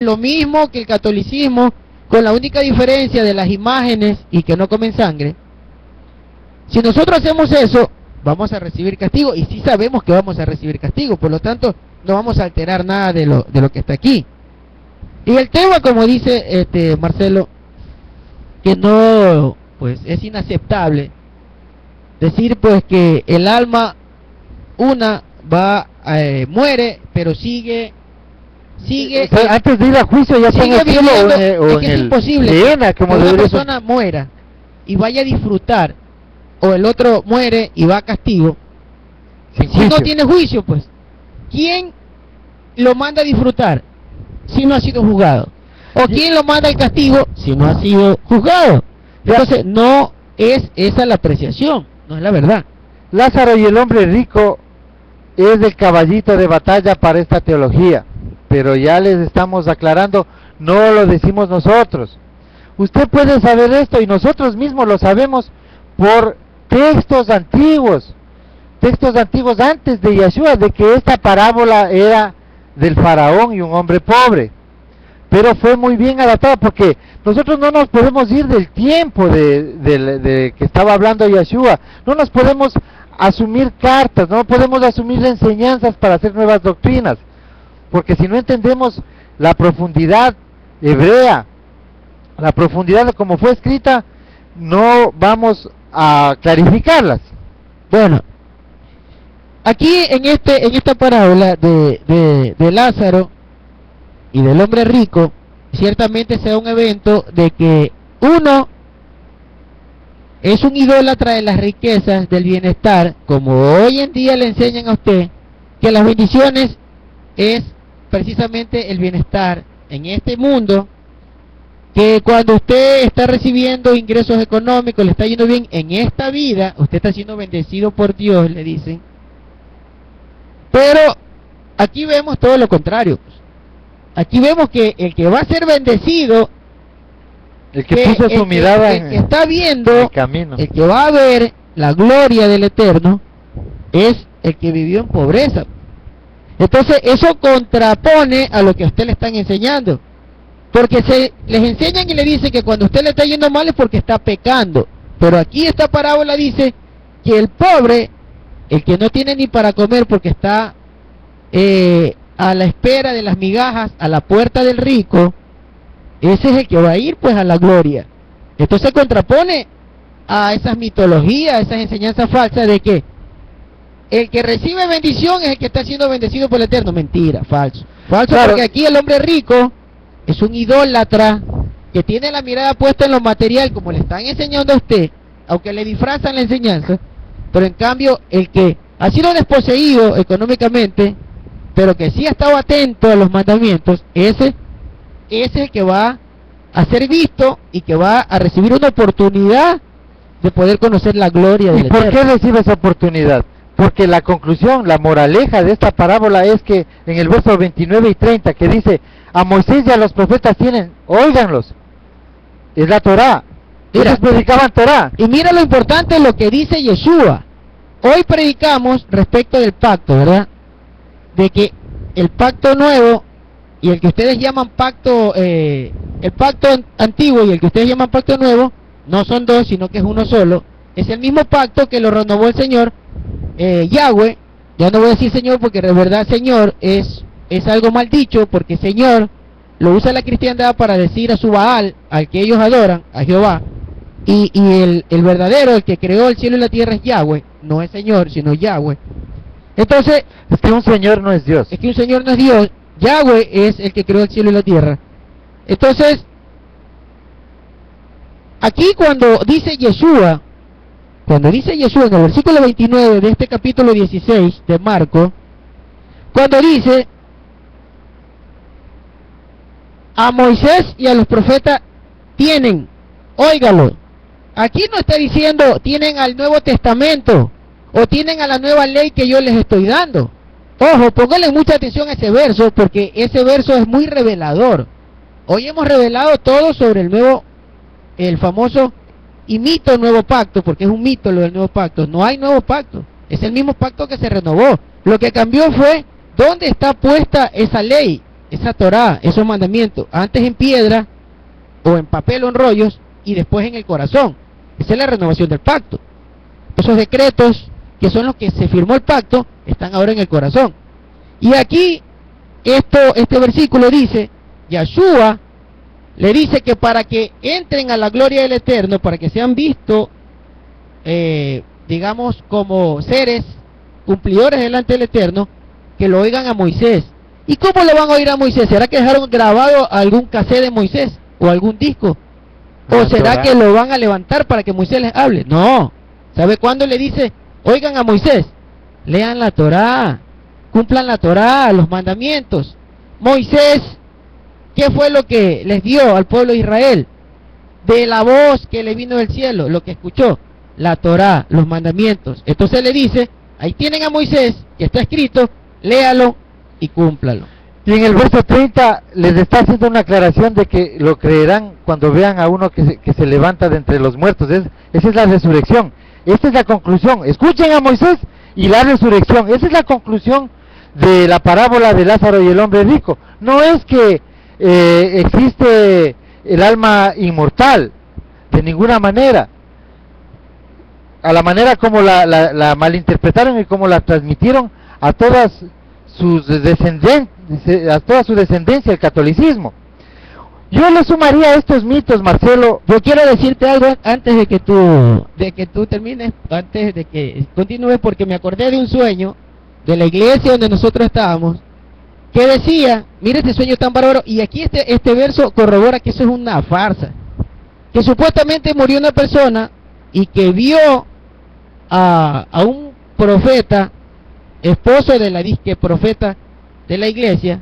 lo mismo que el catolicismo, con la única diferencia de las imágenes y que no comen sangre. Si nosotros hacemos eso, vamos a recibir castigo, y sí sabemos que vamos a recibir castigo, por lo tanto no vamos a alterar nada de lo que está aquí. Y el tema, como dice Marcelo, que no, pues es inaceptable decir pues que el alma muere, pero sigue o sea, antes de ir a juicio ya está en el cielo o en el imposible que una persona muera y vaya a disfrutar, o el otro muere y va a castigo si no tiene juicio. Pues ¿quién lo manda a disfrutar si no ha sido juzgado? ¿O quién lo manda al castigo si no ha sido juzgado? Entonces no es esa la apreciación, no es la verdad. Lázaro y el hombre rico es el caballito de batalla para esta teología, pero ya les estamos aclarando, no lo decimos nosotros. Usted puede saber esto, y nosotros mismos lo sabemos por textos antiguos antes de Yeshua, de que esta parábola era del faraón y un hombre pobre, pero fue muy bien adaptada, porque nosotros no nos podemos ir del tiempo de que estaba hablando Yeshua, no nos podemos asumir cartas, no podemos asumir enseñanzas para hacer nuevas doctrinas, porque si no entendemos la profundidad hebrea, la profundidad de cómo fue escrita, no vamos a clarificarlas. Bueno, aquí en esta parábola de Lázaro y del hombre rico, ciertamente sea un evento de que uno es un idólatra de las riquezas, del bienestar, como hoy en día le enseñan a usted que las bendiciones es precisamente el bienestar en este mundo, que cuando usted está recibiendo ingresos económicos, le está yendo bien en esta vida, usted está siendo bendecido por Dios, le dicen. Pero aquí vemos todo lo contrario. Aquí vemos que el que va a ser bendecido, el que puso su mirada el que está viendo el camino, el que va a ver la gloria del Eterno, es el que vivió en pobreza. Entonces eso contrapone a lo que a usted le están enseñando, porque les enseñan y le dicen que cuando usted le está yendo mal es porque está pecando, pero aquí esta parábola dice que el pobre, el que no tiene ni para comer porque está a la espera de las migajas a la puerta del rico, ese es el que va a ir pues a la gloria. Entonces contrapone a esas mitologías, a esas enseñanzas falsas de que el que recibe bendición es el que está siendo bendecido por el Eterno. Mentira, falso. Falso, claro. Porque aquí el hombre rico es un idólatra que tiene la mirada puesta en lo material, como le están enseñando a usted, aunque le disfrazan la enseñanza, pero en cambio el que ha sido desposeído económicamente, pero que sí ha estado atento a los mandamientos, ese es el que va a ser visto y que va a recibir una oportunidad de poder conocer la gloria del Eterno. ¿Y por qué recibe esa oportunidad? Porque la conclusión, la moraleja de esta parábola es que en el verso 29 y 30 que dice, a Moisés y a los profetas tienen, óiganlos, es la Torá. Ellos predicaban Torá. Y mira lo importante, lo que dice Yeshua. Hoy predicamos respecto del pacto, ¿verdad? De que el pacto nuevo y el que ustedes llaman pacto, el pacto antiguo y el que ustedes llaman pacto nuevo, no son dos, sino que es uno solo. Es el mismo pacto que lo renovó el Señor, Yahweh. Ya no voy a decir Señor porque de verdad Señor es algo mal dicho, porque Señor lo usa la cristiandad para decir a su Baal, al que ellos adoran, a Jehová, y el verdadero, el que creó el cielo y la tierra es Yahweh, no es Señor, sino Yahweh. Entonces, es que un Señor no es Dios. Es que un Señor no es Dios, Yahweh es el que creó el cielo y la tierra. Entonces, aquí cuando dice Yeshua en el versículo 29 de este capítulo 16 de Marcos, cuando dice, a Moisés y a los profetas tienen, óigalo, aquí no está diciendo tienen al Nuevo Testamento o tienen a la nueva ley que yo les estoy dando. Ojo, póngale mucha atención a ese verso, porque ese verso es muy revelador. Hoy hemos revelado todo sobre el famoso y mito nuevo pacto, porque es un mito lo del nuevo pacto. No hay nuevo pacto, es el mismo pacto que se renovó. Lo que cambió fue dónde está puesta esa ley. esa Torá, esos mandamientos, antes en piedra, o en papel o en rollos, y después en el corazón. Esa es la renovación del pacto. Esos decretos, que son los que se firmó el pacto, están ahora en el corazón. Y aquí, este versículo dice, Yahshua le dice que para que entren a la gloria del Eterno, para que sean vistos, digamos, como seres cumplidores delante del Eterno, que lo oigan a Moisés. ¿Y cómo lo van a oír a Moisés? ¿Será que dejaron grabado algún cassette de Moisés o algún disco? ¿O será que lo van a levantar para que Moisés les hable? No. ¿Sabe cuándo le dice, oigan a Moisés? Lean la Torá, cumplan la Torá, los mandamientos. Moisés, ¿qué fue lo que les dio al pueblo de Israel? De la voz que le vino del cielo, lo que escuchó, la Torá, los mandamientos. Entonces le dice, ahí tienen a Moisés, que está escrito, léalo y cúmplalo. Y en el verso 30 les está haciendo una aclaración de que lo creerán cuando vean a uno que se levanta de entre los muertos. Esa es la resurrección. Esta es la conclusión. Escuchen a Moisés y la resurrección. Esa es la conclusión de la parábola de Lázaro y el hombre rico. No es que existe el alma inmortal, de ninguna manera. A la manera como la malinterpretaron y como la transmitieron a todas sus descendientes, a toda su descendencia, el catolicismo. Yo le sumaría a estos mitos, Marcelo. Yo quiero decirte algo antes de que tú termines, antes de que continúes, porque me acordé de un sueño de la iglesia donde nosotros estábamos, que decía, mire este sueño tan bárbaro, y aquí este verso corrobora que eso es una farsa, que supuestamente murió una persona y que vio a un profeta, esposo de la disque profeta de la iglesia,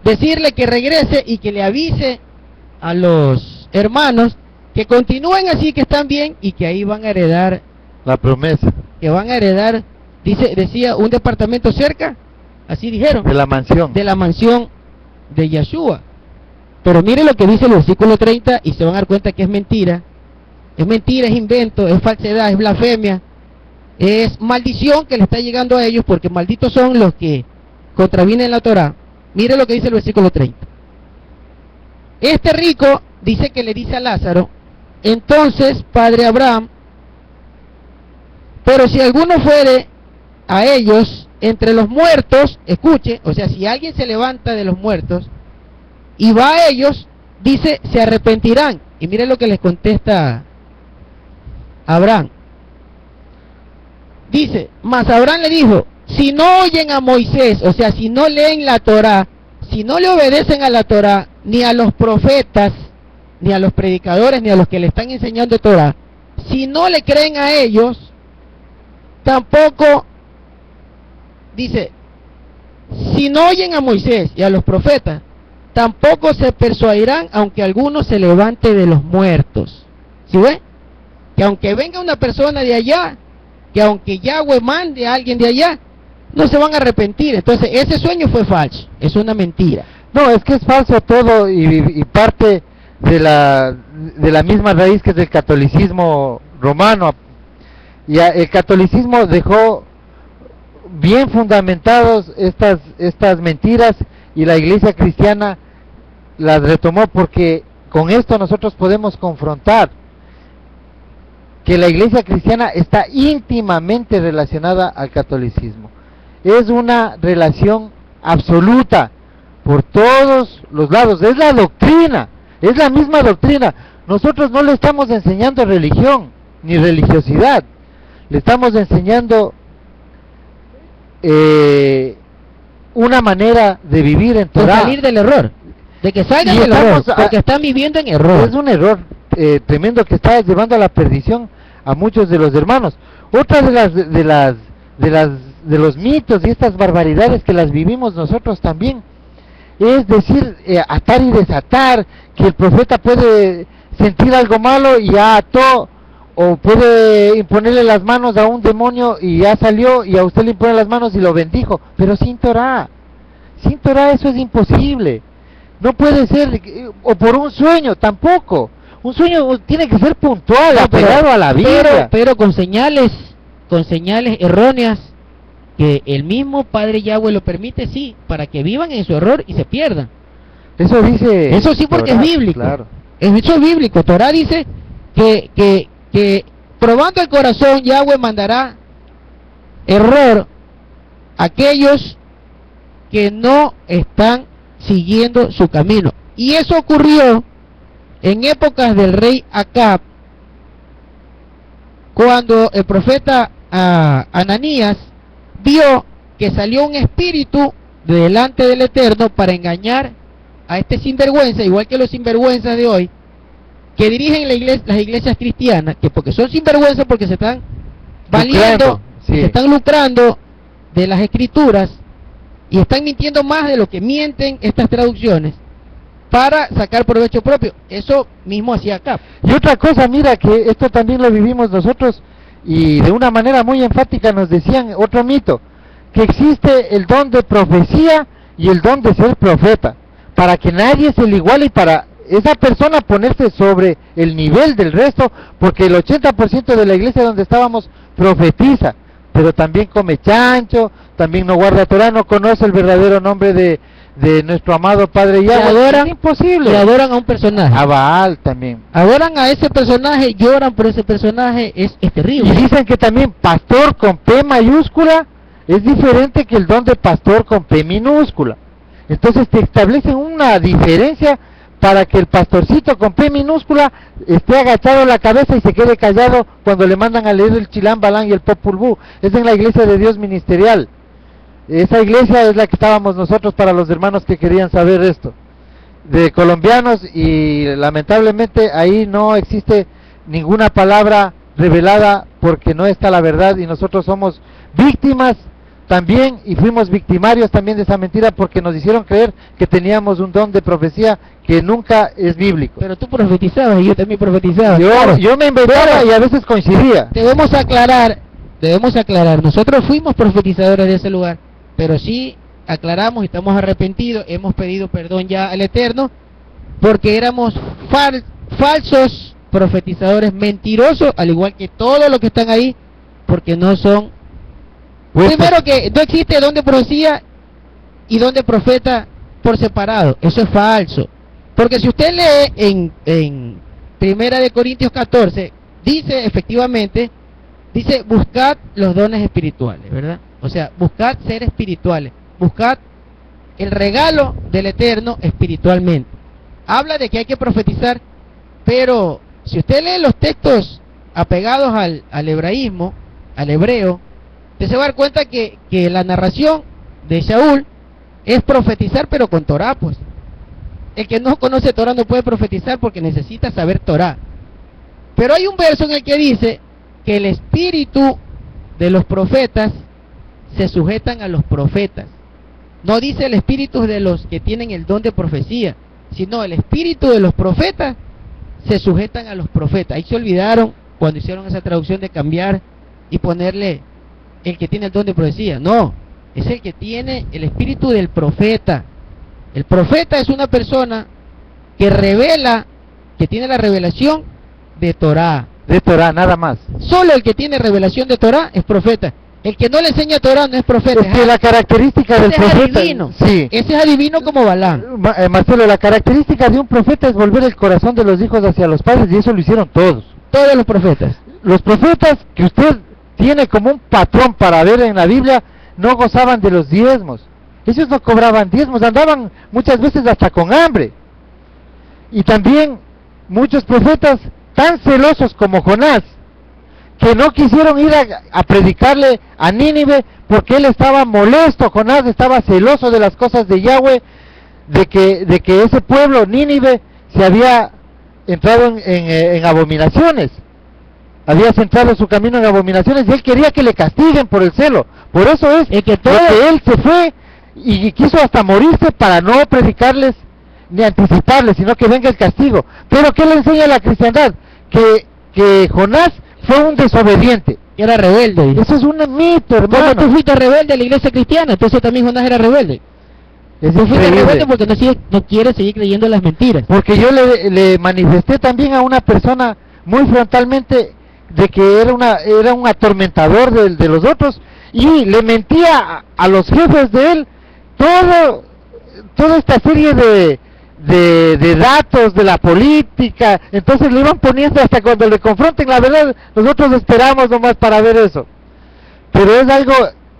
decirle que regrese y que le avise a los hermanos que continúen así, que están bien, y que ahí van a heredar la promesa, que van a heredar, decía, un departamento cerca, así dijeron, de la mansión de Yahshua. Pero mire lo que dice el versículo 30 y se van a dar cuenta que es mentira, es invento, es falsedad, es blasfemia, es maldición que le está llegando a ellos, porque malditos son los que contravienen la Torá. Mire lo que dice el versículo 30. Este rico dice que le dice a Lázaro, entonces, padre Abraham, pero si alguno fuere a ellos entre los muertos, escuche, o sea, si alguien se levanta de los muertos y va a ellos, dice, se arrepentirán. Y mire lo que les contesta Abraham. Dice, mas Abraham le dijo, si no oyen a Moisés, o sea, si no leen la Torá, si no le obedecen a la Torá, ni a los profetas, ni a los predicadores, ni a los que le están enseñando Torá, si no le creen a ellos, tampoco, dice, si no oyen a Moisés y a los profetas, tampoco se persuadirán, aunque alguno se levante de los muertos. ¿Sí ve? Que aunque venga una persona de allá, que aunque Yahweh mande a alguien de allá, no se van a arrepentir. Entonces ese sueño fue falso, es una mentira. No, es que es falso todo y parte de la misma raíz que es del catolicismo romano. Y el catolicismo dejó bien fundamentados estas mentiras, y la iglesia cristiana las retomó, porque con esto nosotros podemos confrontar que la iglesia cristiana está íntimamente relacionada al catolicismo. Es una relación absoluta por todos los lados, es la doctrina, es la misma doctrina. Nosotros no le estamos enseñando religión ni religiosidad, le estamos enseñando una manera de vivir en Torá, salir del error, de que salgan del error, porque están viviendo en error. Es un error tremendo que está llevando a la perdición a muchos de los hermanos. Otra de los mitos y estas barbaridades que las vivimos nosotros también es decir, atar y desatar, que el profeta puede sentir algo malo y ya ató, o puede imponerle las manos a un demonio y ya salió, y a usted le impone las manos y lo bendijo, pero sin Torá eso es imposible. No puede ser, o por un sueño tampoco. Un sueño tiene que ser puntual, apegado a la Biblia. Pero con señales erróneas que el mismo Padre Yahweh lo permite, sí, para que vivan en su error y se pierdan. Eso dice. Eso sí, porque Torah, es bíblico. Claro. Eso es bíblico. Torah dice que probando el corazón, Yahweh mandará error a aquellos que no están siguiendo su camino. Y eso ocurrió en épocas del rey Acab, cuando el profeta Ananías vio que salió un espíritu de delante del Eterno para engañar a este sinvergüenza, igual que los sinvergüenzas de hoy, que dirigen las iglesias cristianas, que porque son sinvergüenzas, porque se están valiendo, sí. se están lucrando de las escrituras y están mintiendo más de lo que mienten estas traducciones para sacar provecho propio. Eso mismo hacía Acab. Y otra cosa, mira, que esto también lo vivimos nosotros, y de una manera muy enfática nos decían otro mito, que existe el don de profecía y el don de ser profeta, para que nadie se le iguale y para esa persona ponerse sobre el nivel del resto, porque el 80% de la iglesia donde estábamos profetiza, pero también come chancho, también no guarda Torah, no conoce el verdadero nombre de nuestro amado Padre Yahweh. Es imposible. Y adoran a un personaje. A Baal también. Adoran a ese personaje, lloran por ese personaje, es terrible. Y dicen que también pastor con P mayúscula es diferente que el don de pastor con P minúscula. Entonces te establecen una diferencia para que el pastorcito con P minúscula esté agachado la cabeza y se quede callado cuando le mandan a leer el Chilán Balán y el Popol Vuh. Es en la iglesia de Dios ministerial. Esa iglesia es la que estábamos nosotros, para los hermanos que querían saber esto, de colombianos, y lamentablemente ahí no existe ninguna palabra revelada porque no está la verdad, y nosotros somos víctimas también, y fuimos victimarios también de esa mentira, porque nos hicieron creer que teníamos un don de profecía que nunca es bíblico. Pero tú profetizabas y yo también profetizaba. Yo me inventaba y a veces coincidía. Debemos aclarar, nosotros fuimos profetizadores de ese lugar, pero sí aclaramos y estamos arrepentidos, hemos pedido perdón ya al Eterno, porque éramos falsos profetizadores, mentirosos, al igual que todos los que están ahí, porque no son. Primero, que no existe don de profecía y don de profeta por separado, eso es falso, porque si usted lee en Primera de Corintios 14, dice efectivamente, dice buscad los dones espirituales, ¿verdad? O sea, buscad ser espirituales, buscad el regalo del Eterno espiritualmente. Habla de que hay que profetizar, pero si usted lee los textos apegados al hebraísmo, al hebreo, usted se va a dar cuenta que la narración de Shaul es profetizar, pero con Torah, pues. El que no conoce Torah no puede profetizar porque necesita saber Torah. Pero hay un verso en el que dice que el espíritu de los profetas se sujetan a los profetas. No dice el espíritu de los que tienen el don de profecía, sino el espíritu de los profetas se sujetan a los profetas. Ahí se olvidaron cuando hicieron esa traducción de cambiar y ponerle el que tiene el don de profecía. No, es el que tiene el espíritu del profeta. El profeta es una persona que revela, que tiene la revelación de Torah. De Torah, nada más. Solo el que tiene revelación de Torah es profeta. El que no le enseña Torah no es profeta. Es que la característica del profeta, es adivino. Sí. Ese es adivino como Balaam. Marcelo, la característica de un profeta es volver el corazón de los hijos hacia los padres, y eso lo hicieron todos. Todos los profetas. Los profetas que usted tiene como un patrón para ver en la Biblia no gozaban de los diezmos. Ellos no cobraban diezmos, andaban muchas veces hasta con hambre. Y también muchos profetas tan celosos como Jonás, que no quisieron ir a predicarle a Nínive porque él estaba molesto. Jonás estaba celoso de las cosas de Yahweh, de que ese pueblo, Nínive, se había entrado en abominaciones, había centrado su camino en abominaciones, y él quería que le castiguen por el celo. Por eso es que él se fue y quiso hasta morirse para no predicarles ni anticiparles, sino que venga el castigo. Pero ¿qué le enseña la cristiandad? Que Jonás fue un desobediente, era rebelde. Eso es un mito, hermano. Cuando tú fuiste rebelde a la iglesia cristiana, entonces también Jonás era rebelde. Tú fuiste rebelde porque no quiere seguir creyendo en las mentiras. Porque yo le manifesté también a una persona muy frontalmente de que era un atormentador de los otros, y le mentía a los jefes de él toda esta serie de datos de la política. Entonces le iban poniendo hasta cuando le confronten la verdad. Nosotros esperamos nomás para ver eso, pero es algo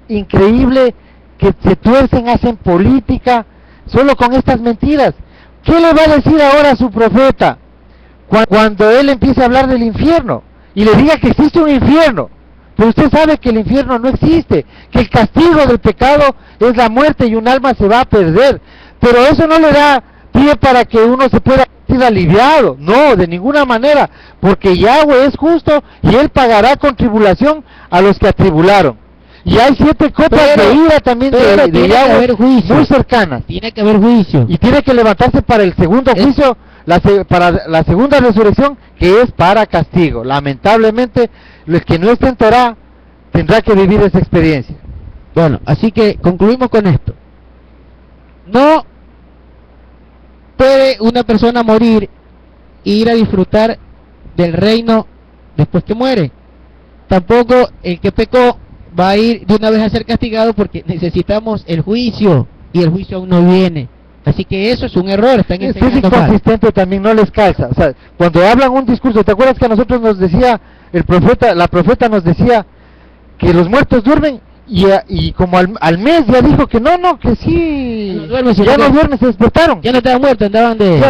increíble que se tuercen, hacen política solo con estas mentiras. ¿Qué le va a decir ahora a su profeta cuando él empiece a hablar del infierno y le diga que existe un infierno? Pero usted sabe que el infierno no existe, que el castigo del pecado es la muerte y un alma se va a perder. Pero eso no le da pie para que uno se pueda sentir aliviado, no, de ninguna manera, porque Yahweh es justo y él pagará con tribulación a los que atribularon. Y hay 7 copas de ira también de Yahweh muy cercanas. Tiene que haber juicio. Y tiene que levantarse para el segundo juicio, para la segunda resurrección, que es para castigo. Lamentablemente, el que no esté en Torah tendrá que vivir esa experiencia. Bueno, así que concluimos con esto. No puede una persona morir e ir a disfrutar del reino después que muere. Tampoco el que pecó va a ir de una vez a ser castigado, porque necesitamos el juicio y el juicio aún no viene. Así que eso es un error, están enseñando mal. Es inconsistente, también no les calza. O sea, cuando hablan un discurso, ¿te acuerdas que a nosotros nos decía la profeta nos decía que los muertos duermen? Y como al mes ya dijo que no, que sí, no duerme, ya no duermen, se despertaron. Ya no estaban muertos, andaban de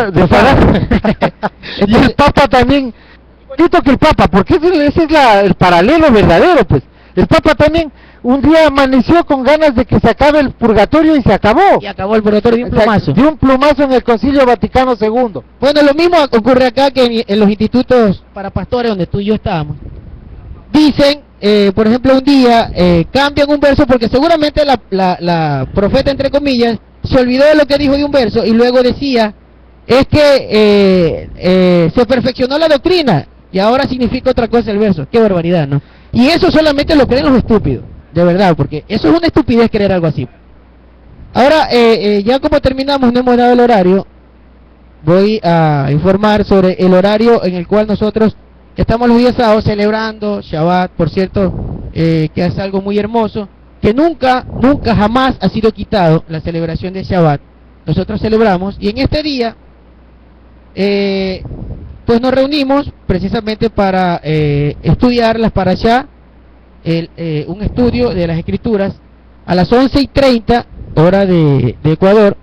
y el Papa también, igualito que el Papa, porque ese es el paralelo verdadero, pues. El Papa también un día amaneció con ganas de que se acabe el purgatorio y se acabó. Y acabó el purgatorio de un plumazo. De un plumazo en el Concilio Vaticano II. Bueno, lo mismo ocurre acá que en los institutos para pastores donde tú y yo estábamos. Dicen, por ejemplo, un día cambian un verso porque seguramente la profeta, entre comillas, se olvidó de lo que dijo de un verso y luego decía, es que se perfeccionó la doctrina y ahora significa otra cosa el verso. Qué barbaridad, ¿no? Y eso solamente lo creen los estúpidos, de verdad, porque eso es una estupidez creer algo así. Ahora, ya como terminamos, no hemos dado el horario, voy a informar sobre el horario en el cual nosotros estamos los días sábados celebrando Shabbat, por cierto, que es algo muy hermoso, que nunca jamás ha sido quitado la celebración de Shabbat. Nosotros celebramos, y en este día, pues nos reunimos precisamente para estudiar las parashá, un estudio de las escrituras, a las 11:30, hora de Ecuador,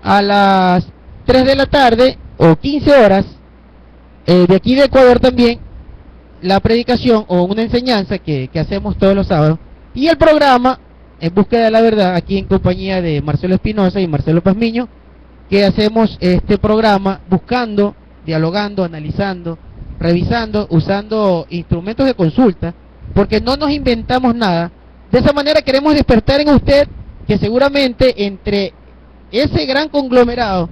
a las 3 de la tarde, o 15 horas, de aquí de Ecuador también, la predicación o una enseñanza que hacemos todos los sábados, y el programa En Búsqueda de la Verdad, aquí en compañía de Marcelo Espinosa y Marcelo Pazmiño, que hacemos este programa buscando, dialogando, analizando, revisando, usando instrumentos de consulta, porque no nos inventamos nada. De esa manera queremos despertar en usted que seguramente entre ese gran conglomerado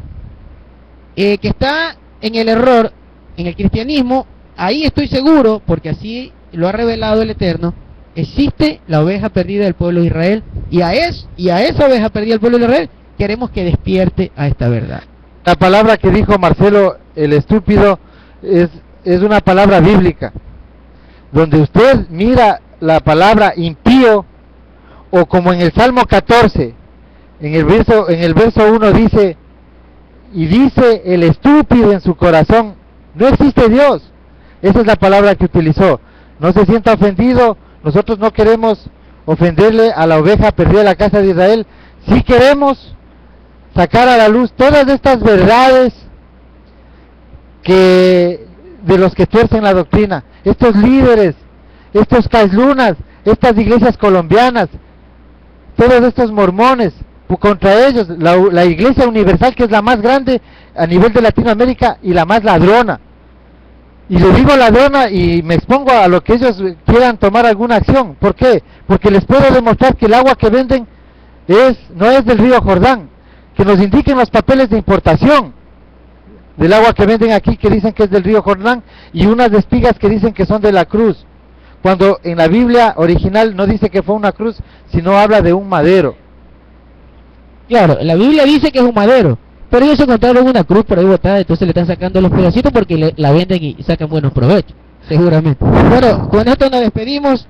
que está en el error, en el cristianismo, ahí estoy seguro, porque así lo ha revelado el Eterno, existe la oveja perdida del pueblo de Israel, y a esa oveja perdida del pueblo de Israel queremos que despierte a esta verdad. La palabra que dijo Marcelo, el estúpido, es una palabra bíblica. Donde usted mira la palabra impío, o como en el Salmo 14, en el verso 1 dice, y dice el estúpido en su corazón, no existe Dios. Esa es la palabra que utilizó. No se sienta ofendido, nosotros no queremos ofenderle a la oveja perdida de la casa de Israel. Sí queremos sacar a la luz todas estas verdades que de los que tuercen la doctrina, estos líderes, estos caislunas, estas iglesias colombianas, todos estos mormones, contra ellos, la iglesia universal, que es la más grande a nivel de Latinoamérica y la más ladrona. Y le digo ladrona y me expongo a lo que ellos quieran tomar alguna acción. ¿Por qué? Porque les puedo demostrar que el agua que venden no es del río Jordán, que nos indiquen los papeles de importación del agua que venden aquí, que dicen que es del río Jordán, y unas espigas que dicen que son de la cruz, cuando en la Biblia original no dice que fue una cruz, sino habla de un madero. Claro, la Biblia dice que es un madero, pero ellos encontraron una cruz por ahí botada, entonces le están sacando los pedacitos porque la venden y sacan buenos provechos, seguramente. Bueno, con esto nos despedimos.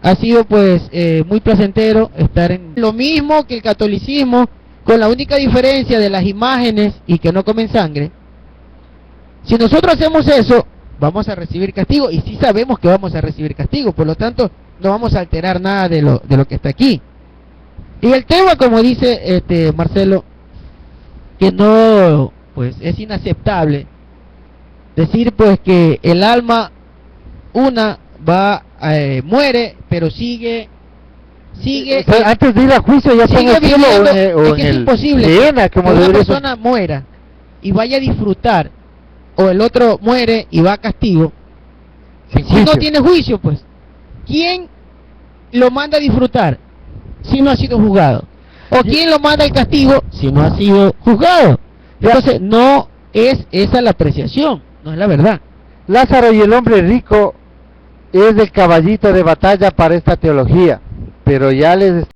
ha sido pues muy placentero estar en lo mismo que el catolicismo, con la única diferencia de las imágenes y que no comen sangre. Si nosotros hacemos eso, vamos a recibir castigo, y sí sabemos que vamos a recibir castigo, por lo tanto no vamos a alterar nada de lo que está aquí. Y el tema, como dice Marcelo, que no, pues es inaceptable decir pues que el alma muere, pero sigue O sea, antes de ir a juicio ya está en sigue el cielo viviendo. o Es en que es el imposible Gehenna, que como una debería ser. persona muera y vaya a disfrutar, o el otro muere y va a castigo, Sin si no juicio. tiene juicio. Pues ¿quién lo manda a disfrutar si no ha sido juzgado? ¿O quién lo manda al castigo si no ha sido juzgado? Entonces no es esa la apreciación, no es la verdad. Lázaro y el hombre rico es el caballito de batalla para esta teología, pero ya les